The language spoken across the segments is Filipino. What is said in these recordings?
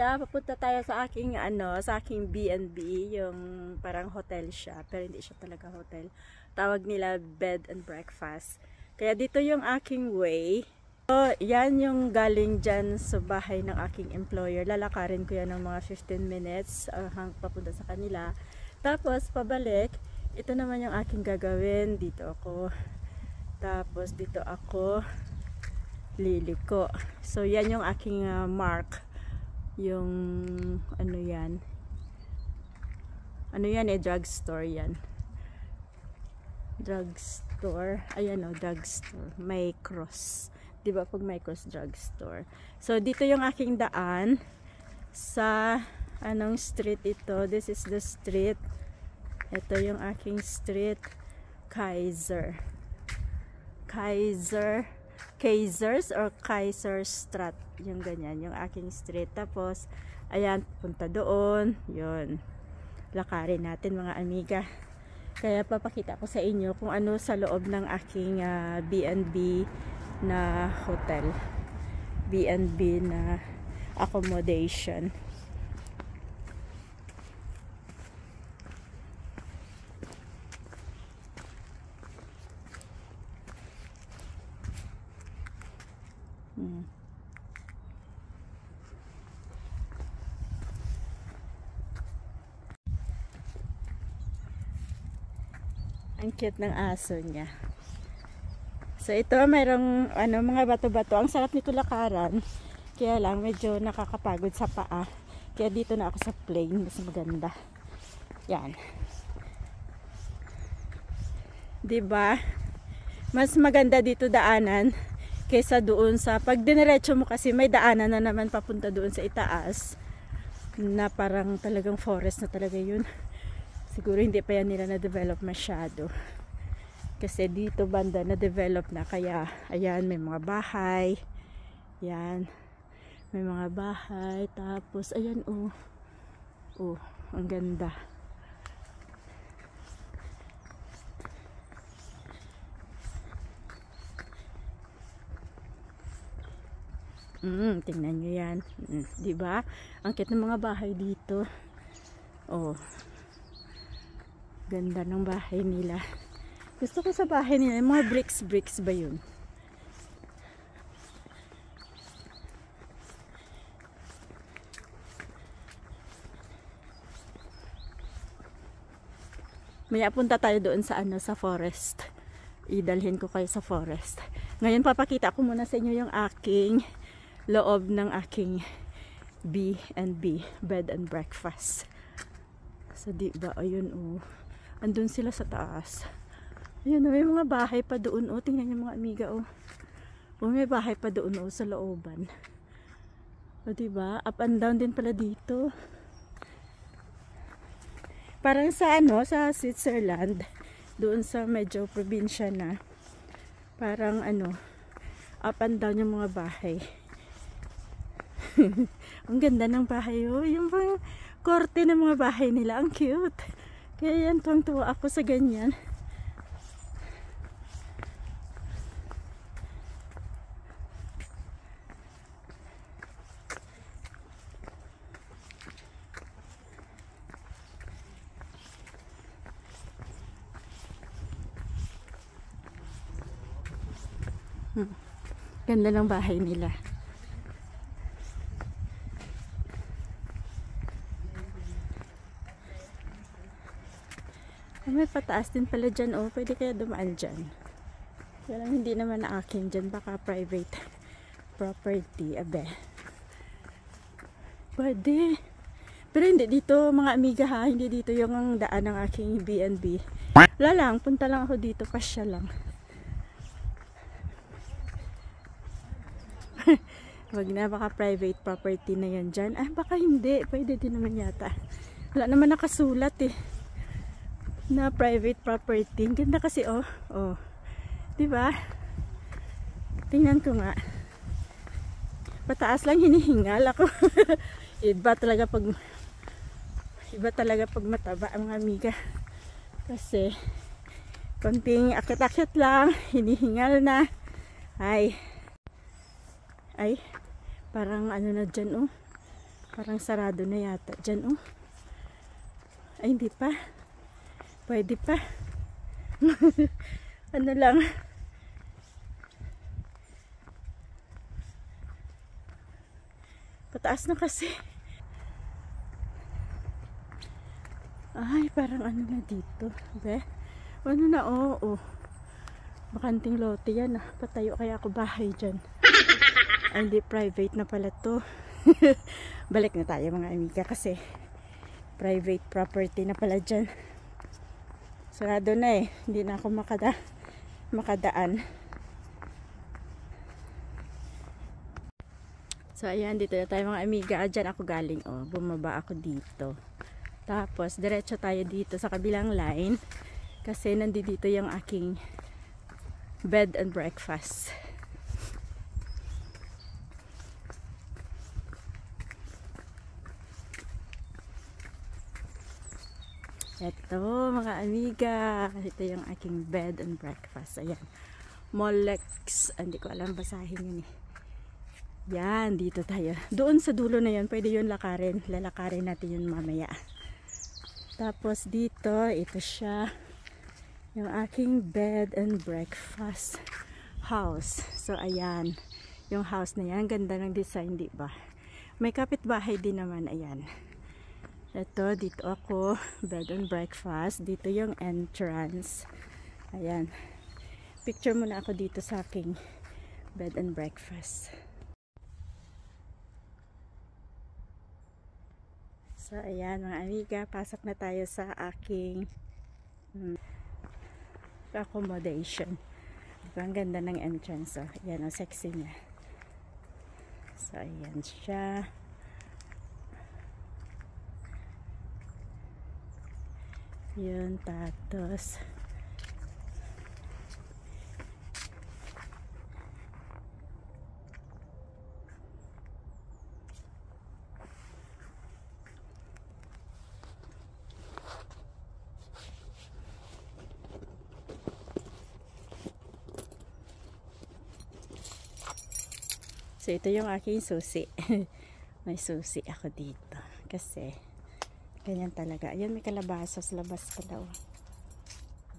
amiga, papunta tayo sa aking sa aking B&B, yung parang hotel siya, pero hindi siya talaga hotel. Tawag nila bed and breakfast. Kaya dito yung aking way. So, yan yung galing dyan sa bahay ng aking employer. Lalakarin ko yan ng mga 15 minutes papunta sa kanila. Tapos pabalik, ito naman yung aking gagawin. Dito ako. Tapos dito ako liliko. So yan yung aking mark. Yung ano yan drugstore yan, drugstore, ayan o, drugstore, may cross, diba, pag may cross, drugstore. So dito yung aking daan sa anong street ito. This is the street, ito yung aking street, Kaisers or Kaiserstraat, yung ganyan yung aking street. Tapos ayan, punta doon, yun, lakarin natin mga amiga. Kaya papakita ko sa inyo kung ano sa loob ng aking B&B na hotel, B&B na accommodation. Ang cute ng aso niya. So ito, mayroong mga bato-bato. Ang sarap nito lakaran. Kaya lang medyo nakakapagod sa paa. Kaya dito na ako sa plain, mas maganda. Yan. 'Di ba? Mas maganda dito daanan kaysa doon sa pag diniretso mo, kasi may daanan na naman papunta doon sa itaas na parang talagang forest na talaga yun. Siguro hindi pa yan nila na-develop masyado. Kasi dito banda na-develop na. Kaya, ayan, may mga bahay. Yan. May mga bahay. Tapos, ayan, oh. Oh, ang ganda. Tingnan nyo yan. Diba? Ang cute ng mga bahay dito. Oh. Ganda ng bahay nila. Gusto ko sa bahay nila, mga bricks ba yun? Maya punta tayo doon sa sa forest. Idalhin ko kayo sa forest. Ngayon papakita ko muna sa inyo yung aking loob ng aking B&B, bed and breakfast. So diba, ayun oh. Andun sila sa taas. Ayun, may mga bahay pa doon. O, tingnan niyo mga amiga, o. O, may bahay pa doon, o, sa looban. O, diba? Up and down din pala dito. Parang sa sa Switzerland. Doon sa medyo probinsya na. Parang up and down yung mga bahay. Ang ganda ng bahay, o. Yung bang korte ng mga bahay nila. Ang cute. Kaya yan, tuwang-tuwa ako sa ganyan. Ganda ng bahay nila. May pataas din pala dyan, oh. Pwede kaya dumaan dyan. Kaya lang hindi naman na akin dyan. Baka private property. Abe. Pwede. Pero hindi dito, mga amiga, ha. Hindi dito yung daan ng aking B&B. Wala lang. Punta lang ako dito. Pasya lang. Wag na. Baka private property na yan dyan. Ah, baka hindi. Pwede din naman yata. Wala naman nakasulat, eh, na private property. Ang ganda kasi, oh. Oh. Diba? Tingnan ko nga. Pataas lang, hinihingal ako. Iba talaga pag mataba ang mga amiga. Kasi konting akit-akit lang, hinihingal na. Ay. Parang na dyan, oh. Parang sarado na yata dyan, oh. Ay, hindi pa. Pwede pa. Ano lang. Pataas na kasi. Ay, parang ano na dito. Be? Ano na, oo. Bakanting lote yan, ah. Patayo kaya ako bahay dyan. Ay, hindi, private na pala to. Balik na tayo mga amiga kasi private property na pala dyan. Sarado na eh. Hindi na ako makadaan. So, ayan, dito na tayo mga amiga. Dyan ako galing, oh. Bumaba ako dito. Tapos, diretso tayo dito sa kabilang line. Kasi nandito yung aking bed and breakfast. Ito, mga amiga. Ito yung aking bed and breakfast. Ayan. Molex. Hindi ko alam basahin yun eh. Yan, dito tayo. Doon sa dulo na yun, pwede yun lakarin. Lalakarin natin yun mamaya. Tapos dito, ito siya. Yung aking bed and breakfast house. So, ayan. Yung house na yan. Ganda ng design, di ba? May kapitbahay din naman. Ayan. Ito, dito ako. Bed and breakfast. Dito yung entrance. Ayan. Picture muna ako dito sa aking bed and breakfast. So, ayan mga amiga, pasok na tayo sa aking accommodation. Diba, ang ganda ng entrance. Oh. Ayan, oh, sexy niya. So, ayan siya. Yun, tatos. So, ito yung aking susi. May susi ako dito. Kasi, ganyan talaga. Ayan, may kalabasa sa labas pala. Oh.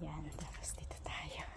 Yan, tapos dito tayo.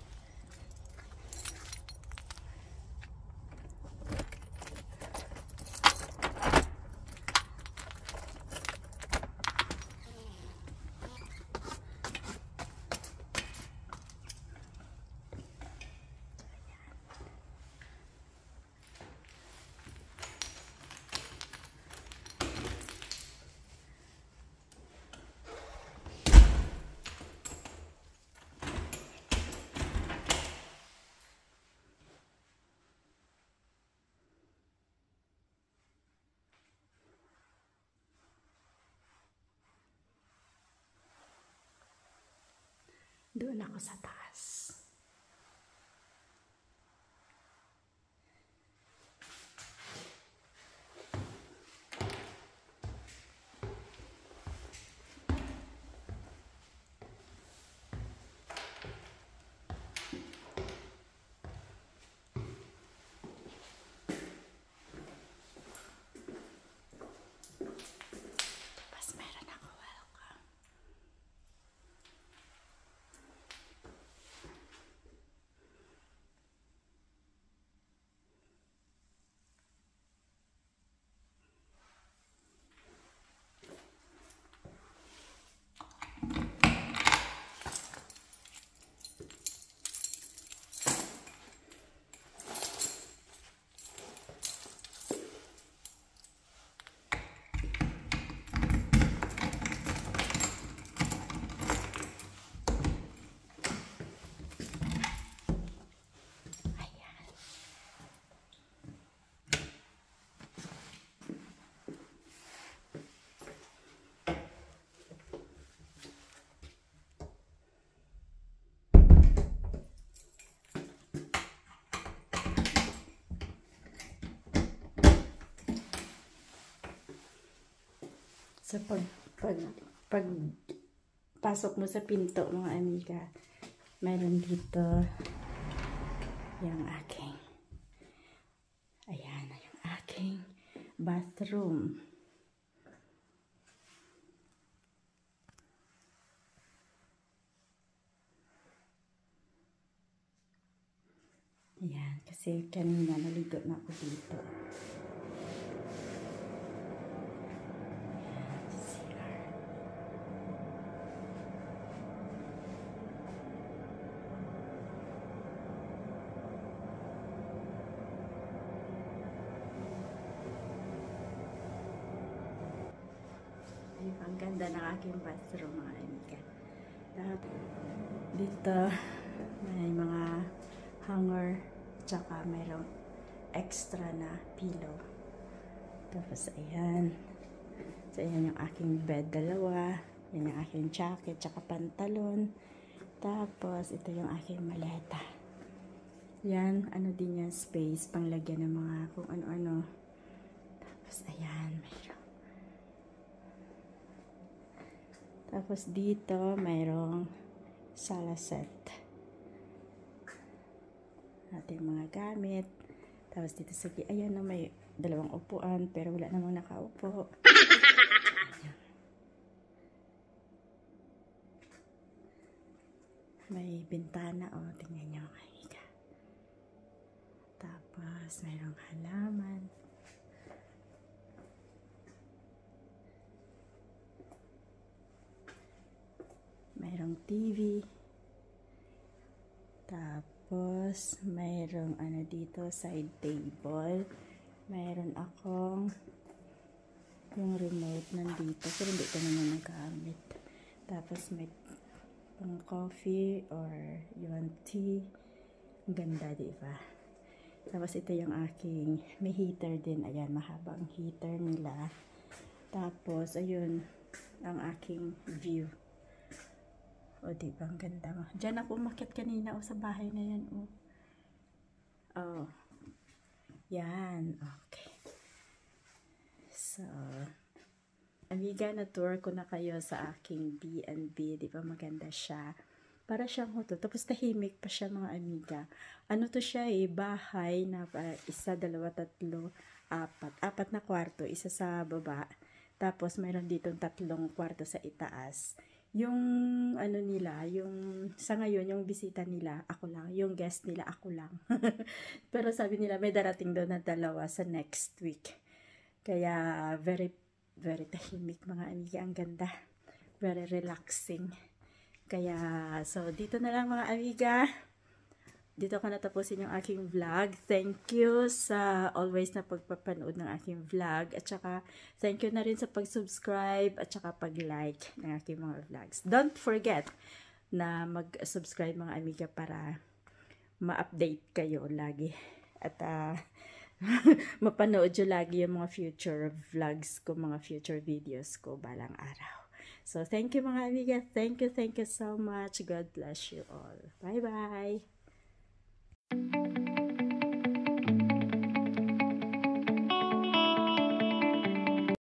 Doon ako sa taas. Tapos meron ako welcome. So, pag pasok mo sa pinto, mga amiga, meron dito yung aking, ayan, yung aking bathroom. Ayan, kasi kanina naligo na ako dito. Ang ganda ng aking bathroom, mga amiga. Dito, may mga hanger, tsaka mayroong extra na pillow. Tapos, ayan. So, ayan yung aking bed, dalawa. Yan yung aking jacket, tsaka pantalon. Tapos, ito yung aking maleta. Yan, ano din yan, space, panglagyan ng mga kung ano-ano. Tapos, ayan, mayroong. Tapos dito, mayroong sala set. Ating mga gamit. Tapos dito sa ayan na may dalawang upuan, pero wala namang nakaupo. May bintana, o, tingnan nyo mga amiga. Tapos, mayroong halaman. Mayroong TV. Tapos, mayroong ano dito, side table. Mayroon akong yung remote nandito. Pero hindi ko naman nagamit. Tapos, may pang coffee or you want tea. Ang ganda, diba? Tapos, ito yung aking, may heater din. Ayan, mahaba ang heater nila. Tapos, ayun, ang aking view. O, diba? Ang ganda mo. Diyan ako umakyat kanina, o, sa bahay na yan, o. Oh. Yan. Okay. So, amiga, na-tour ko na kayo sa aking B&B. Diba? Maganda siya. Para siyang hotel. Tapos, tahimik pa siya, mga amiga. Ano to siya, bahay na isa, dalawa, tatlo, apat. Apat na kwarto. Isa sa baba. Tapos, mayroon ditong 3 kwarto sa itaas. Yung ano nila, yung sa ngayon, yung bisita nila, ako lang. Yung guest nila, ako lang. Pero sabi nila, may darating doon na 2 sa next week. Kaya, very, very tahimik, mga amiga. Ang ganda. Very relaxing. Kaya, so, dito na lang, mga amiga. Dito ko natapusin yung aking vlog. Thank you sa always na pagpapanood ng aking vlog. At saka, thank you na rin sa pag-subscribe at saka pag-like ng aking mga vlogs. Don't forget na mag-subscribe, mga amiga, para ma-update kayo lagi. At mapanood nyo lagi yung mga future vlogs ko, mga future videos ko balang araw. So, thank you, mga amiga. Thank you so much. God bless you all. Bye-bye.